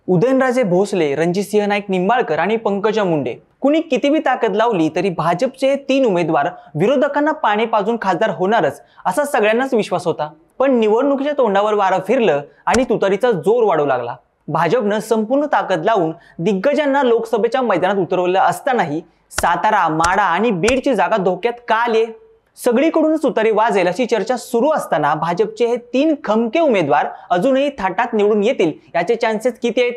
उदयनराजे भोसले, रणजितसिंह नाईक निंबाळकर आणि पंकजा मुंडे कुणी कितीही ताकद लावली तरी भाजपचे 3 उमेदवार विरोधकांना पाणी पाजून खासदार होणारच असा सगळ्यांनाच विश्वास होता। पण निवडणुकीच्या तोंडावर वारं फिरलं आणि तुतारीचा जोर वाढू लागला। भाजपनं संपूर्ण ताकद लावून दिग्गजांना लोकसभेच्या मैदानात उतरवलं असतानाही सातारा, माढा आणि बीडची जागा धोक्यात का आली? सगळीकडूनच तुतारी वाजेल अशी चर्चा सुरू असताना भाजपचे हे 3 खमके उमेदवार अजूनही थाटात निवडून येतील याचे चान्सेस किती आहेत?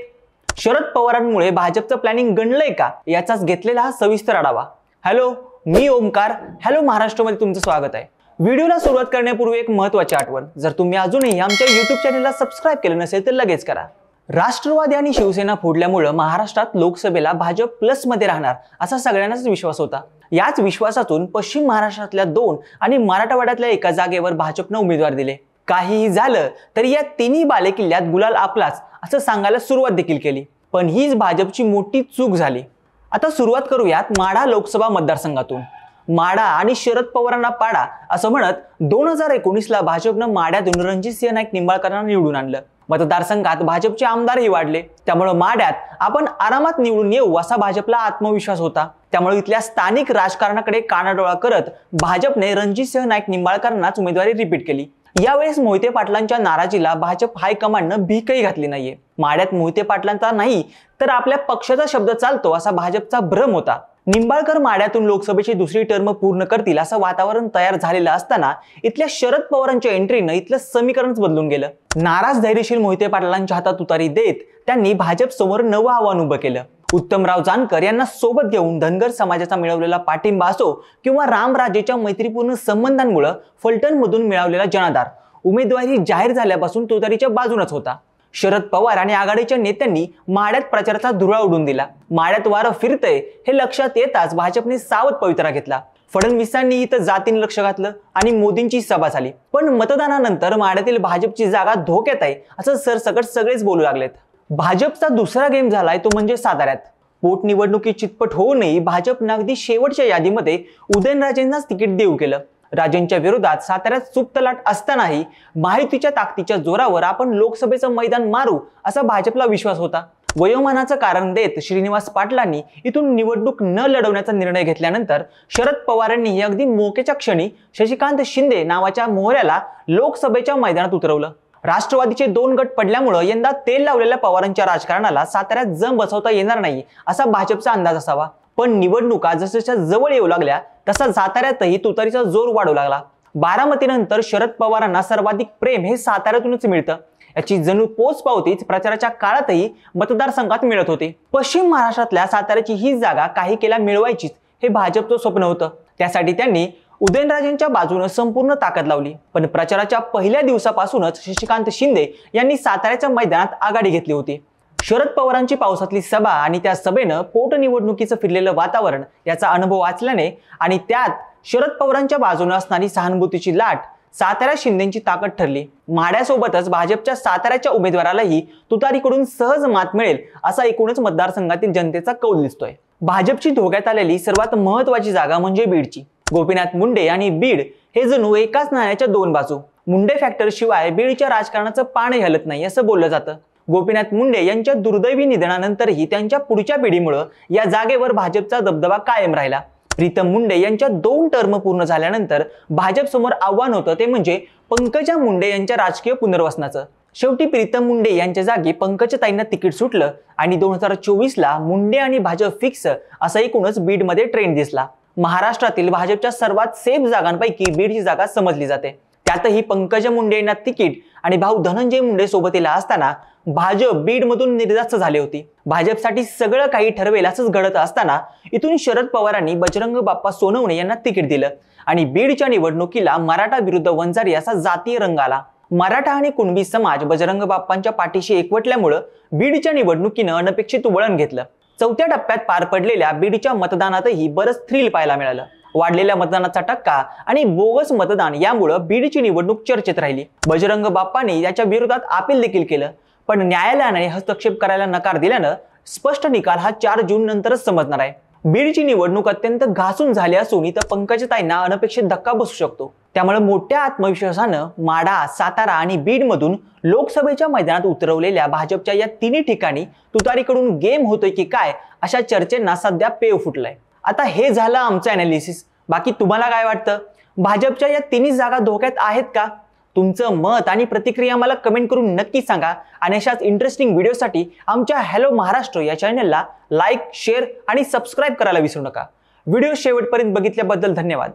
शरद पवारांमुळे भाजपचं प्लॅनिंग गणलंय का याचाच घेतलेला हा सविस्तर आढावा। हॅलो, मी ओमकार। हॅलो महाराष्ट्रामध्ये तुमचं स्वागत आहे। व्हिडिओला सुरुवात करण्यापूर्वी एक महत्त्वाची आठवण, जर तुम्ही अजूनही आमच्या YouTube चॅनलला सबस्क्राइब केलं नसेल तर लगेच करा। राष्ट्रवादी आणि शिवसेना फोडल्यामुळे महाराष्ट्रात लोकसभेला भाजप प्लस मध्ये राहणार असा सगळ्यांनाच विश्वास होता। याच विश्वासातून पश्चिम महाराष्ट्रातल्या 2 आणि मराठवाड्यातल्या एका जागेवर भाजपनं उमेदवार दिले। काहीही झालं तरी या तिन्ही बालेकिल्ल्यात गुलाल आपलाच असं सांगायला सुरुवात देखील केली, पण हीच भाजपची मोठी चूक झाली। आता सुरुवात करूयात माढा लोकसभा मतदारसंघातून। माढा आणि शरद पवारांना पाडा असं म्हणत 2019ला भाजपनं माढ्यातून रणजितसिंह नाईक निंबाळकरांना निवडून आणलं। मतदारसंघात भाजपचे आमदारही वाढले, त्यामुळे माढ्यात आपण आरामात निवडून येऊ असा भाजपला आत्मविश्वास होता। त्यामुळे इथल्या स्थानिक राजकारणाकडे कानाडोळा करत भाजपने रणजितसिंह नाईक निंबाळकरांनाच उमेदवारी रिपीट केली। यावेळेस मोहिते पाटलांच्या नाराजीला भाजप हायकमांडनं भीकही घातली नाहीये। माढ्यात मोहिते पाटलांचा नाही तर आपल्या पक्षाचा शब्द चालतो असा भाजपचा भ्रम होता। निंबाळकर माढ्यातून लोकसभेची दुसरी टर्म पूर्ण करतील असं वातावरण तयार झालेलं असताना इथल्या शरद पवारांच्या एंट्रीनं इथलं समीकरणच बदलून गेलं। नाराज धैर्यशील मोहिते पाटलांच्या हातात तुतारी देत त्यांनी भाजप समोर नवं आव्हान उभं केलं। उत्तमराव जानकर यांना सोबत घेऊन धनगर समाजाचा मिळवलेला पाठिंबा असो किंवा रामराजेच्या मैत्रीपूर्ण संबंधांमुळे फलटणमधून मिळवलेला जनाधार उमेदवारी जाहीर झाल्यापासून तुतारीच्या बाजूनच होता। शरद पवार आणि आघाडीच्या नेत्यांनी माढ्यात प्रचाराचा धुळा उडून दिला। माढ्यात वारं फिरतंय हे लक्षात येताच भाजपने सावध पवित्रा घेतला। फडणवीसांनी इथं जातीने लक्ष घातलं आणि मोदींची सभा झाली। पण मतदानानंतर माढ्यातील भाजपची जागा धोक्यात आहे असं सरसकट सगळेच बोलू लागलेत। भाजपचा दुसरा गेम झालाय तो म्हणजे साताऱ्यात। पोटनिवडणुकीत चितपट होऊनही भाजपनं अगदी शेवटच्या यादीमध्ये उदयनराजेंनाच तिकीट देऊ केलं। राजेंच्या विरोधात साताऱ्यात सुप्त लाट असतानाही महायुतीच्या ताकदीच्या जोरावर आपण लोकसभेचं मैदान मारू असा भाजपला विश्वास होता। वयोमानाचं कारण देत श्रीनिवास पाटलांनी इथून निवडणूक न लढवण्याचा निर्णय घेतल्यानंतर शरद पवारांनी अगदी मोकेच्या क्षणी शशिकांत शिंदे नावाच्या मोहऱ्याला लोकसभेच्या मैदानात उतरवलं। राष्ट्रवादीचे 2 गट पडल्यामुळे यंदा तेल लावलेल्या पवारांच्या राजकारणाला साताऱ्यात जम बसवता येणार नाही असा भाजपचा अंदाज असावा। पण निवडणुका जसजशा जवळ येऊ लागल्या तसा साताऱ्यातही तुतारीचा जोर वाढू लागला। बारामतीनंतर शरद पवारांना सर्वाधिक प्रेम हे साताऱ्यातूनच मिळतं। याची जणू पोचपावतीच प्रचाराच्या काळातही मतदारसंघात मिळत होती। पश्चिम महाराष्ट्रातल्या साताऱ्याची ही जागा काही केल्या मिळवायचीच हे भाजपचं स्वप्न होतं। त्यासाठी त्यांनी उदयनराजेंच्या बाजूने संपूर्ण ताकद लावली। पण प्रचाराच्या पहिल्या दिवसापासूनच शशिकांत शिंदे यांनी साताऱ्याच्या मैदानात आघाडी घेतली होती। शरद पवारांची पावसातली सभा आणि त्या सभेनं पोटनिवडणुकीचं फिरलेलं वातावरण याचा अनुभव वाचल्याने आणि त्यात शरद पवारांच्या बाजूने असणारी सहानुभूतीची लाट साताऱ्यात शिंदेची ताकद ठरली। माढ्यासोबतच भाजपच्या साताऱ्याच्या उमेदवारालाही तुतारीकडून सहज मात मिळेल असा एकूणच मतदारसंघातील जनतेचा कौल दिसतोय। भाजपची धोक्यात आलेली सर्वात महत्त्वाची जागा म्हणजे बीडची। गोपीनाथ मुंडे आणि बीड हे जणू एकाच नाण्याच्या 2 बाजू। मुंडे फॅक्टर शिवाय बीडच्या राजकारणाचं पाणही हलत नाही असं बोललं जातं। गोपीनाथ मुंडे यांच्या दुर्दैवी निधनानंतरही त्यांच्या पुढच्या पिढीमुळे या जागेवर भाजपचा दबदबा कायम राहिला। प्रीतम मुंडे यांच्या 2 टर्म पूर्ण झाल्यानंतर भाजप समोर आव्हान होतं ते म्हणजे पंकजा मुंडे यांच्या राजकीय पुनर्वसनाचं। शेवटी प्रीतम मुंडे यांच्या जागी पंकजाताईंना तिकीट सुटलं आणि 2024ला मुंडे आणि भाजप फिक्स असा एकूणच बीडमध्ये ट्रेंड दिसला। महाराष्ट्रातील भाजपच्या सर्वात सेफ जागांपैकी बीडची जागा समजली जाते। त्यातही पंकजा मुंडे यांना तिकीट आणि भाऊ धनंजय मुंडे सोबतीला असताना भाजप बीडमधून निर्धास्त झाले होती। भाजपसाठी सगळं काही ठरवेल असंच घडत असताना इथून शरद पवारांनी बजरंग बाप्पा सोनवणे यांना तिकीट दिलं आणि बीडच्या निवडणुकीला मराठा विरुद्ध वंजारी असा जातीय रंग आला। मराठा आणि कुणबी समाज बजरंग बाप्पांच्या पाठीशी एकवटल्यामुळे बीडच्या निवडणुकीनं अनपेक्षित वळण घेतलं। 4थ्या टप्प्यात पार पडलेल्या बीडच्या मतदानातही बरंच थ्रिल पाहायला मिळालं। वाढलेल्या मतदानाचा टक्का आणि बोगस मतदान यामुळे बीडची निवडणूक चर्चेत राहिली। बजरंग बाप्पाने याच्या विरोधात अपील देखील केलं, पण न्यायालयाने हस्तक्षेप करायला नकार दिल्यानं स्पष्ट निकाल हा 4 जून नंतरच समजणार आहे। बीडची निवडणूक अत्यंत घासून झाली असून इथं पंकजाताईंना अनपेक्षित धक्का बसू शकतो। त्यामुळे मोठ्या आत्मविश्वासानं माढा, सातारा आणि बीडमधून लोकसभेच्या मैदानात उतरवलेल्या भाजपच्या या तिन्ही ठिकाणी तुतारीकडून गेम होतोय की काय अशा चर्चेंना सध्या पेव फुटलाय। आता हे झालं आमचं अनालिसिस। बाकी तुम्हाला काय वाटतं? भाजपच्या या तिन्ही जागा धोक्यात आहेत का? तुमचं मत आणि प्रतिक्रिया मला कमेंट करून नक्की सांगा आणि अशाच इंटरेस्टिंग व्हिडिओसाठी आमच्या हॅलो महाराष्ट्र या चॅनलला लाईक, शेअर आणि सबस्क्राईब करायला विसरू नका। व्हिडिओ शेवटपर्यंत बघितल्याबद्दल धन्यवाद।